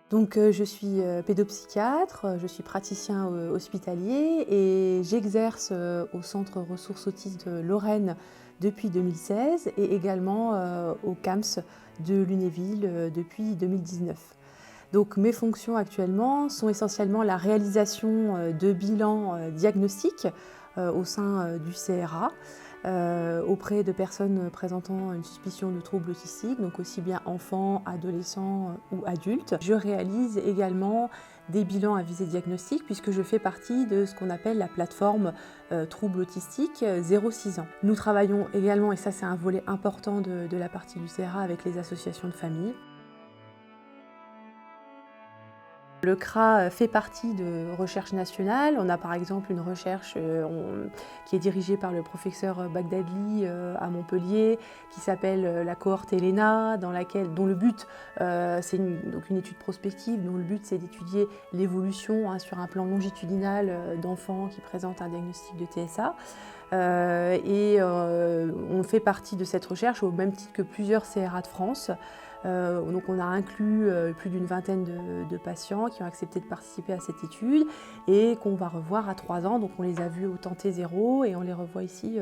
Donc je suis pédopsychiatre, je suis praticien hospitalier et j'exerce au Centre ressources autistes de Lorraine depuis 2016 et également au CAMS de Lunéville depuis 2019. Donc mes fonctions actuellement sont essentiellement la réalisation de bilans diagnostiques au sein du CRA auprès de personnes présentant une suspicion de troubles autistiques, donc aussi bien enfants, adolescents ou adultes. Je réalise également des bilans à visée diagnostique puisque je fais partie de ce qu'on appelle la plateforme troubles autistiques 0-6 ans. Nous travaillons également, et ça c'est un volet important de la partie du CRA, avec les associations de famille. Le CRA fait partie de recherche nationale. On a par exemple une recherche qui est dirigée par le professeur Bagdadli à Montpellier, qui s'appelle la cohorte Elena, dont le but, c'est une étude prospective, dont le but c'est d'étudier l'évolution sur un plan longitudinal d'enfants qui présentent un diagnostic de TSA. On fait partie de cette recherche au même titre que plusieurs CRA de France. Donc on a inclus plus d'une vingtaine de patients qui ont accepté de participer à cette étude et qu'on va revoir à 3 ans. Donc on les a vus au temps T0 et on les revoit ici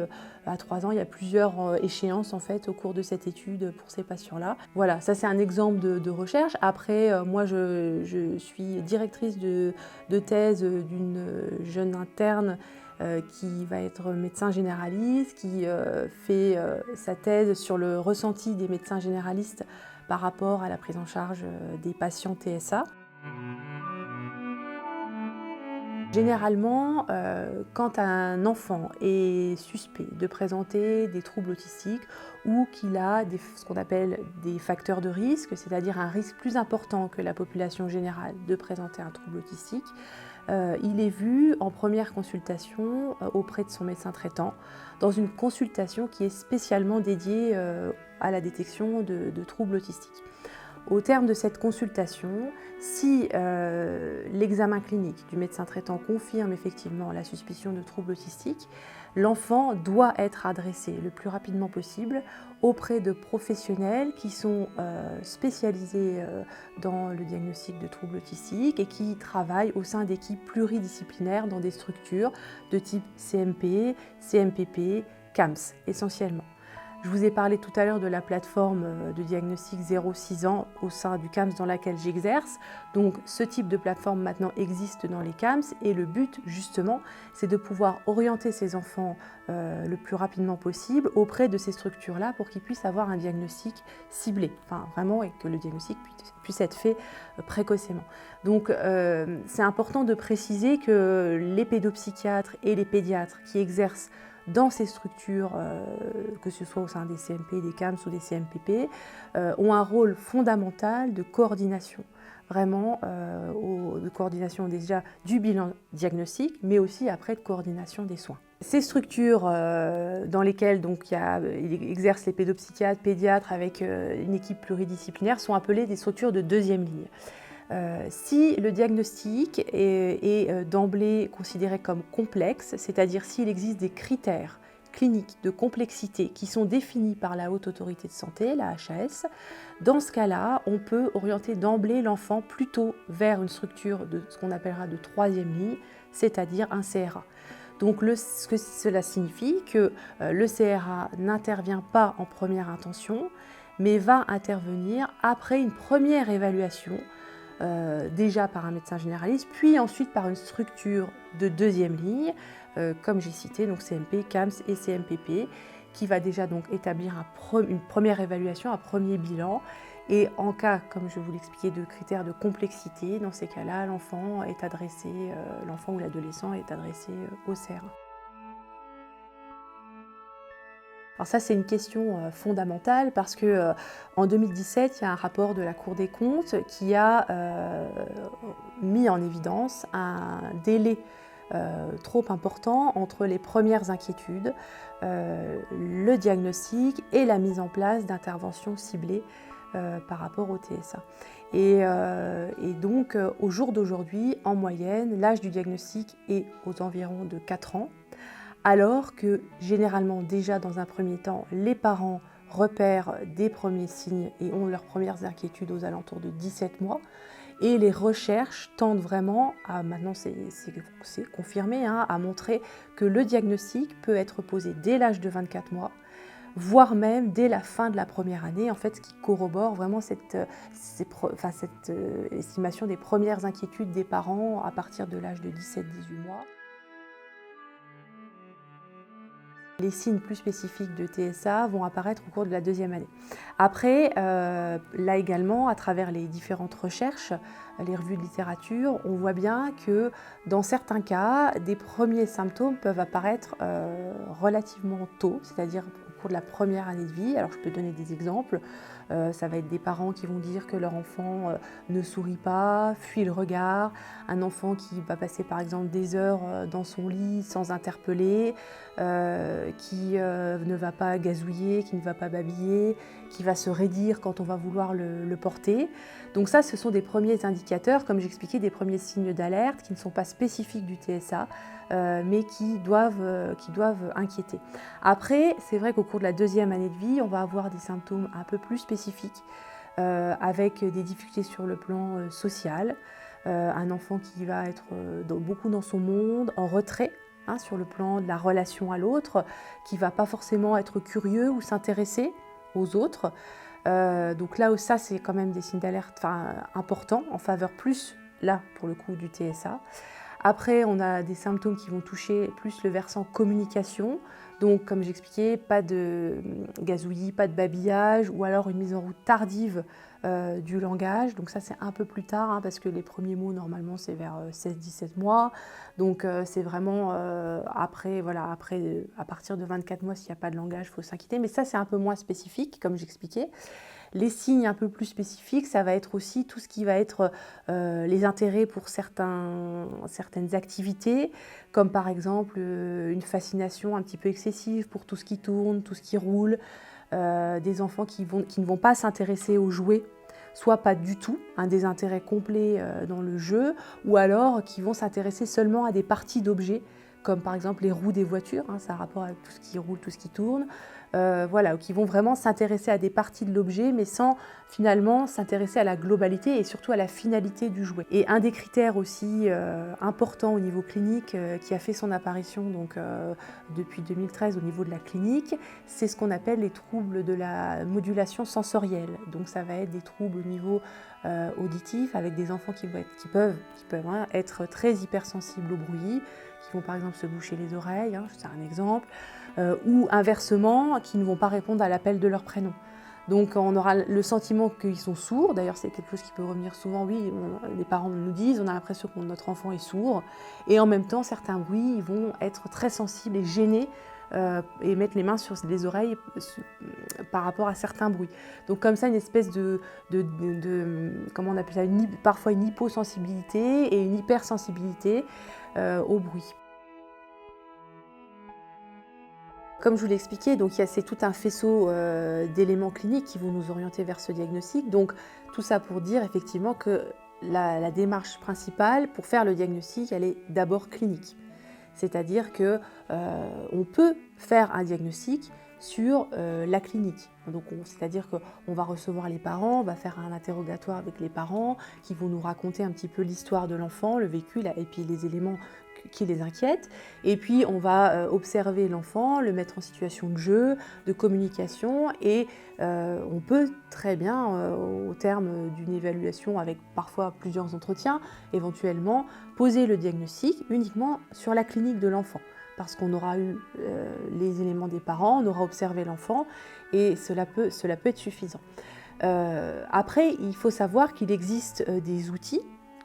à 3 ans. Il y a plusieurs échéances en fait au cours de cette étude pour ces patients-là. Voilà, ça c'est un exemple de recherche. Après, moi je suis directrice de thèse d'une jeune interne qui va être médecin généraliste, qui fait sa thèse sur le ressenti des médecins généralistes par rapport à la prise en charge des patients TSA. Généralement, quand un enfant est suspect de présenter des troubles autistiques ou qu'il a ce qu'on appelle des facteurs de risque, c'est-à-dire un risque plus important que la population générale de présenter un trouble autistique, il est vu en première consultation auprès de son médecin traitant, dans une consultation qui est spécialement dédiée à la détection de troubles autistiques. Au terme de cette consultation, si l'examen clinique du médecin traitant confirme effectivement la suspicion de troubles autistiques, l'enfant doit être adressé le plus rapidement possible auprès de professionnels qui sont spécialisés dans le diagnostic de troubles autistiques et qui travaillent au sein d'équipes pluridisciplinaires dans des structures de type CMP, CMPP, CAMS essentiellement. Je vous ai parlé tout à l'heure de la plateforme de diagnostic 0-6 ans au sein du CAMS dans laquelle j'exerce. Donc ce type de plateforme maintenant existe dans les CAMS et le but justement c'est de pouvoir orienter ces enfants le plus rapidement possible auprès de ces structures-là pour qu'ils puissent avoir un diagnostic ciblé, enfin vraiment, et que le diagnostic puisse être fait précocement. Donc c'est important de préciser que les pédopsychiatres et les pédiatres qui exercent dans ces structures, que ce soit au sein des CMP, des CAMS ou des CMPP, ont un rôle fondamental de coordination, vraiment de coordination déjà du bilan diagnostique, mais aussi après de coordination des soins. Ces structures dans lesquelles il exercent les pédopsychiatres, pédiatres avec une équipe pluridisciplinaire sont appelées des structures de deuxième ligne. Si le diagnostic est d'emblée considéré comme complexe, c'est-à-dire s'il existe des critères cliniques de complexité qui sont définis par la Haute Autorité de Santé, la HAS, dans ce cas-là, on peut orienter d'emblée l'enfant plutôt vers une structure de ce qu'on appellera de troisième ligne, c'est-à-dire un CRA. Donc ce que cela signifie que le CRA n'intervient pas en première intention, mais va intervenir après une première évaluation déjà par un médecin généraliste, puis ensuite par une structure de deuxième ligne, comme j'ai cité, donc CMP, CAMS et CMPP, qui va déjà donc établir une première évaluation, un premier bilan. Et en cas, comme je vous l'expliquais, de critères de complexité, dans ces cas-là, l'enfant ou l'adolescent est adressé au CRA. Alors ça, c'est une question fondamentale parce que en 2017, il y a un rapport de la Cour des comptes qui a mis en évidence un délai trop important entre les premières inquiétudes, le diagnostic et la mise en place d'interventions ciblées par rapport au TSA. Et donc, au jour d'aujourd'hui, en moyenne, l'âge du diagnostic est aux environs de 4 ans. Alors que généralement déjà dans un premier temps, les parents repèrent des premiers signes et ont leurs premières inquiétudes aux alentours de 17 mois. Et les recherches tendent vraiment, maintenant c'est confirmé, à montrer que le diagnostic peut être posé dès l'âge de 24 mois, voire même dès la fin de la première année, en fait, ce qui corrobore vraiment cette estimation des premières inquiétudes des parents à partir de l'âge de 17-18 mois. Les signes plus spécifiques de TSA vont apparaître au cours de la deuxième année. Après, là également, à travers les différentes recherches, les revues de littérature, on voit bien que dans certains cas, des premiers symptômes peuvent apparaître relativement tôt, c'est-à-dire au cours de la première année de vie. Alors je peux donner des exemples. Ça va être des parents qui vont dire que leur enfant ne sourit pas, fuit le regard, un enfant qui va passer par exemple des heures dans son lit sans interpeller, qui ne va pas gazouiller, qui ne va pas babiller, qui va se raidir quand on va vouloir le porter. Donc ça, ce sont des premiers indicateurs, comme j'expliquais, des premiers signes d'alerte qui ne sont pas spécifiques du TSA, mais qui doivent inquiéter. Après, c'est vrai qu'au cours de la deuxième année de vie, on va avoir des symptômes un peu plus spécifiques, avec des difficultés sur le plan social, un enfant qui va être beaucoup dans son monde, en retrait, sur le plan de la relation à l'autre, qui ne va pas forcément être curieux ou s'intéresser aux autres. Donc là, ça, c'est quand même des signes d'alerte importants, en faveur plus, là, pour le coup, du TSA. Après, on a des symptômes qui vont toucher plus le versant communication. Donc, comme j'expliquais, pas de gazouillis, pas de babillage, ou alors une mise en route tardive du langage. Donc ça, c'est un peu plus tard, parce que les premiers mots, normalement, c'est vers 16-17 mois. Donc c'est vraiment après, à partir de 24 mois, s'il n'y a pas de langage, il faut s'inquiéter. Mais ça, c'est un peu moins spécifique, comme j'expliquais. Les signes un peu plus spécifiques, ça va être aussi tout ce qui va être les intérêts pour certaines activités, comme par exemple une fascination un petit peu excessive pour tout ce qui tourne, tout ce qui roule, des enfants qui ne vont pas s'intéresser aux jouets, soit pas du tout, un désintérêt complet dans le jeu, ou alors qui vont s'intéresser seulement à des parties d'objets, comme par exemple les roues des voitures, ça a rapport avec tout ce qui roule, tout ce qui tourne, qui vont vraiment s'intéresser à des parties de l'objet, mais sans finalement s'intéresser à la globalité et surtout à la finalité du jouet. Et un des critères aussi importants au niveau clinique qui a fait son apparition depuis 2013 au niveau de la clinique, c'est ce qu'on appelle les troubles de la modulation sensorielle. Donc ça va être des troubles au niveau auditif avec des enfants qui peuvent être très hypersensibles au bruit, qui vont par exemple se boucher les oreilles, c'est un exemple, ou inversement, qui ne vont pas répondre à l'appel de leur prénom. Donc on aura le sentiment qu'ils sont sourds, d'ailleurs c'est quelque chose qui peut revenir souvent, oui, les parents nous disent, on a l'impression que notre enfant est sourd, et en même temps certains bruits ils vont être très sensibles et gênés, et mettre les mains sur les oreilles par rapport à certains bruits. Donc comme ça, une espèce comment on appelle ça, parfois une hyposensibilité et une hypersensibilité au bruit. Comme je vous l'ai expliqué, c'est tout un faisceau d'éléments cliniques qui vont nous orienter vers ce diagnostic. Donc tout ça pour dire effectivement que la démarche principale pour faire le diagnostic, elle est d'abord clinique. C'est-à-dire qu'on peut faire un diagnostic sur la clinique. Donc, c'est-à-dire qu'on va recevoir les parents, on va faire un interrogatoire avec les parents qui vont nous raconter un petit peu l'histoire de l'enfant, le vécu et puis les éléments qui les inquiètent. Et puis, on va observer l'enfant, le mettre en situation de jeu, de communication et on peut très bien, au terme d'une évaluation avec parfois plusieurs entretiens, éventuellement poser le diagnostic uniquement sur la clinique de l'enfant. Parce qu'on aura eu les éléments des parents, on aura observé l'enfant et cela peut être suffisant. Après, il faut savoir qu'il existe des outils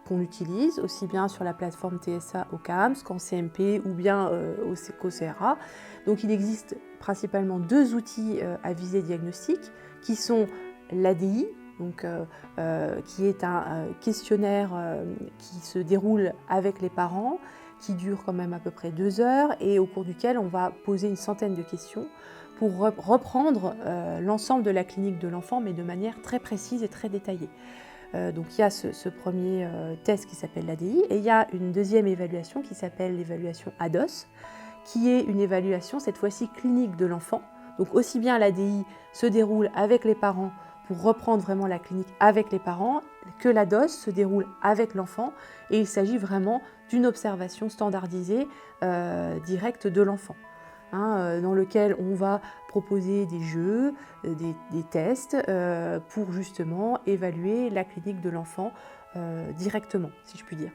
qu'on utilise aussi bien sur la plateforme TSA au CAMS qu'en CMP ou bien au CRA. Donc il existe principalement deux outils à visée diagnostique qui sont l'ADI, qui est un questionnaire qui se déroule avec les parents, qui dure quand même à peu près 2 heures et au cours duquel on va poser une centaine de questions pour reprendre l'ensemble de la clinique de l'enfant, mais de manière très précise et très détaillée. Donc il y a ce premier test qui s'appelle l'ADI et il y a une deuxième évaluation qui s'appelle l'évaluation ADOS, qui est une évaluation cette fois-ci clinique de l'enfant. Donc aussi bien l'ADI se déroule avec les parents pour reprendre vraiment la clinique avec les parents, que la dose se déroule avec l'enfant et il s'agit vraiment d'une observation standardisée directe de l'enfant, dans lequel on va proposer des jeux, des tests pour justement évaluer la clinique de l'enfant directement, si je puis dire.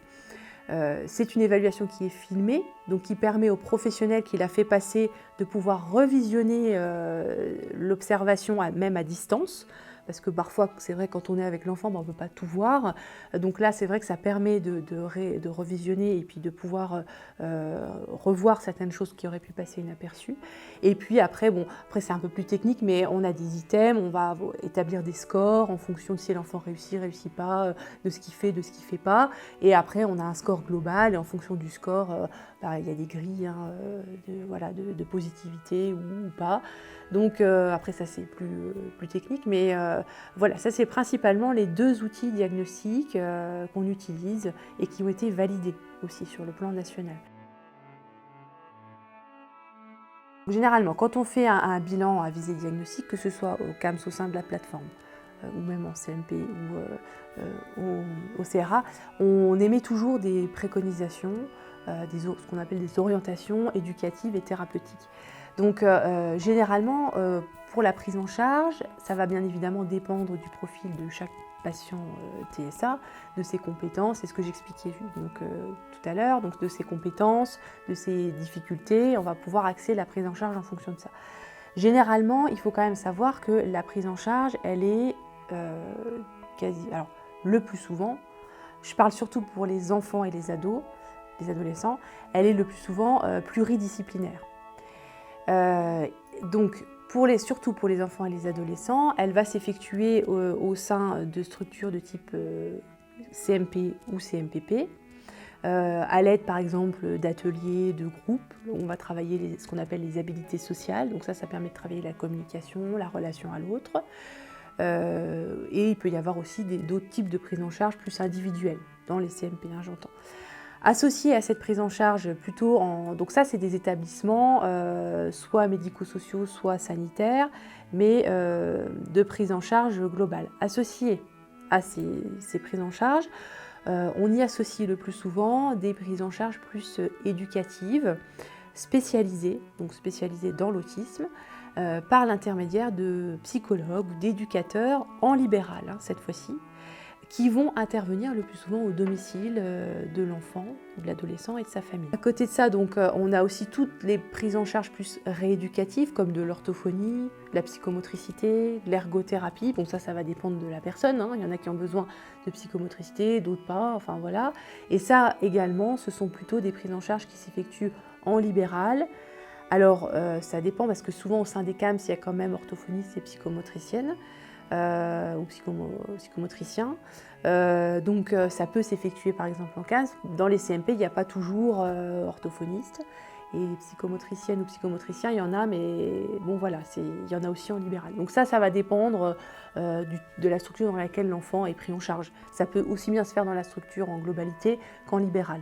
C'est une évaluation qui est filmée, donc qui permet au professionnel qui l'a fait passer de pouvoir revisionner l'observation même à distance, parce que parfois, c'est vrai, quand on est avec l'enfant, on ne peut pas tout voir. Donc là, c'est vrai que ça permet de revisionner et puis de pouvoir revoir certaines choses qui auraient pu passer inaperçues. Et puis après, c'est un peu plus technique, mais on a des items, on va établir des scores en fonction de si l'enfant réussit pas, de ce qu'il fait, de ce qu'il ne fait pas. Et après, on a un score global, et en fonction du score, il y a des grilles de positivité ou pas. Donc après, ça c'est plus technique, mais voilà, ça c'est principalement les 2 outils diagnostiques qu'on utilise et qui ont été validés aussi sur le plan national. Généralement, quand on fait un bilan à visée diagnostique, que ce soit au CAMS au sein de la plateforme, ou même en CMP ou au CRA, on émet toujours des préconisations, ce qu'on appelle des orientations éducatives et thérapeutiques. Donc généralement, pour la prise en charge, ça va bien évidemment dépendre du profil de chaque patient TSA, de ses compétences, c'est ce que j'expliquais tout à l'heure, donc de ses compétences, de ses difficultés, on va pouvoir axer la prise en charge en fonction de ça. Généralement, il faut quand même savoir que la prise en charge, elle est alors le plus souvent, je parle surtout pour les enfants et les adolescents, elle est le plus souvent pluridisciplinaire. Donc, surtout pour les enfants et les adolescents, elle va s'effectuer au sein de structures de type CMP ou CMPP, à l'aide par exemple d'ateliers, de groupes. On va travailler ce qu'on appelle les habiletés sociales, donc ça permet de travailler la communication, la relation à l'autre. Et il peut y avoir aussi d'autres types de prise en charge plus individuelles dans les CMP, j'entends. Associés à cette prise en charge plutôt donc ça c'est des établissements soit médico-sociaux, soit sanitaires, mais de prise en charge globale. Associés à ces prises en charge, on y associe le plus souvent des prises en charge plus éducatives, spécialisées dans l'autisme, par l'intermédiaire de psychologues ou d'éducateurs en libéral, cette fois-ci, qui vont intervenir le plus souvent au domicile de l'enfant, de l'adolescent et de sa famille. À côté de ça, donc, on a aussi toutes les prises en charge plus rééducatives, comme de l'orthophonie, de la psychomotricité, de l'ergothérapie. Bon, ça va dépendre de la personne, Il y en a qui ont besoin de psychomotricité, d'autres pas, enfin voilà. Et ça également, ce sont plutôt des prises en charge qui s'effectuent en libéral. Alors, ça dépend parce que souvent au sein des CAMS, il y a quand même orthophonistes et psychomotriciennes. Ou psychomotricien. Donc ça peut s'effectuer par exemple en CAMS. Dans les CMP, il n'y a pas toujours orthophoniste. Et psychomotricienne ou psychomotricien, il y en a, mais bon voilà, il y en a aussi en libéral. Donc ça va dépendre de la structure dans laquelle l'enfant est pris en charge. Ça peut aussi bien se faire dans la structure en globalité qu'en libéral.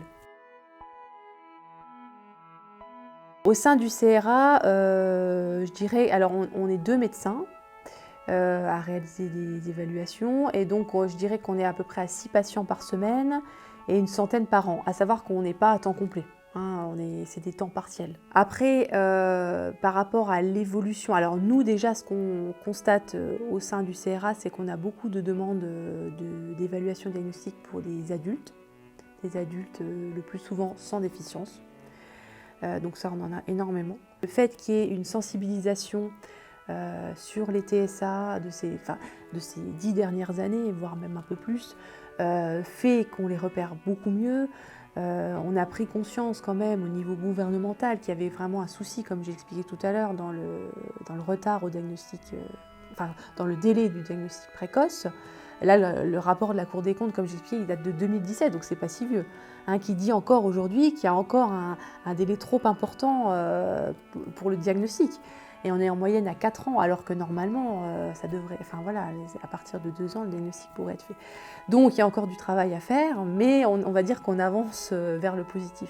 Au sein du CRA, je dirais, alors on est 2 médecins à réaliser des évaluations, et donc je dirais qu'on est à peu près à 6 patients par semaine et une centaine par an, à savoir qu'on n'est pas à temps complet, c'est des temps partiels. Après, par rapport à l'évolution, alors nous déjà ce qu'on constate au sein du CRA, c'est qu'on a beaucoup de demandes d'évaluation diagnostique pour des adultes le plus souvent sans déficience. Donc ça, on en a énormément. Le fait qu'il y ait une sensibilisation sur les TSA de ces 10 dernières années, voire même un peu plus, fait qu'on les repère beaucoup mieux. On a pris conscience quand même au niveau gouvernemental qu'il y avait vraiment un souci, comme j'ai expliqué tout à l'heure, dans le retard au diagnostic, dans le délai du diagnostic précoce. Là, le rapport de la Cour des comptes, comme j'ai expliqué, il date de 2017, donc c'est pas si vieux, qui dit encore aujourd'hui qu'il y a encore un délai trop important pour le diagnostic. Et on est en moyenne à 4 ans, alors que normalement, ça devrait, à partir de 2 ans, le diagnostic pourrait être fait. Donc il y a encore du travail à faire, mais on va dire qu'on avance vers le positif.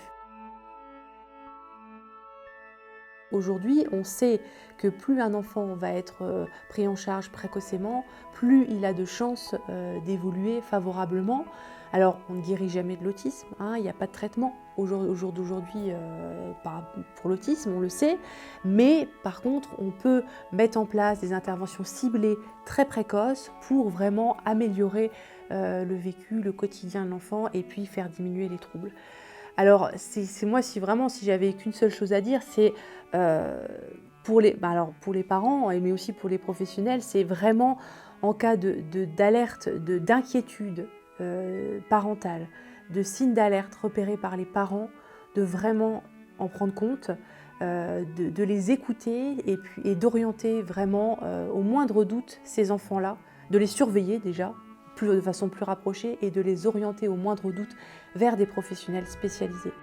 Aujourd'hui, on sait que plus un enfant va être pris en charge précocement, plus il a de chances d'évoluer favorablement. Alors, on ne guérit jamais de l'autisme, hein, il n'y a pas de traitement au jour d'aujourd'hui pour l'autisme, on le sait, mais par contre, on peut mettre en place des interventions ciblées très précoces pour vraiment améliorer le vécu, le quotidien de l'enfant et puis faire diminuer les troubles. Alors, c'est moi, si j'avais qu'une seule chose à dire, c'est pour les parents, mais aussi pour les professionnels, c'est vraiment en cas d'alerte, d'inquiétude parentale, de signes d'alerte repérés par les parents, de vraiment en prendre compte, de les écouter et d'orienter vraiment au moindre doute ces enfants-là, de les surveiller déjà de façon plus rapprochée et de les orienter au moindre doute vers des professionnels spécialisés.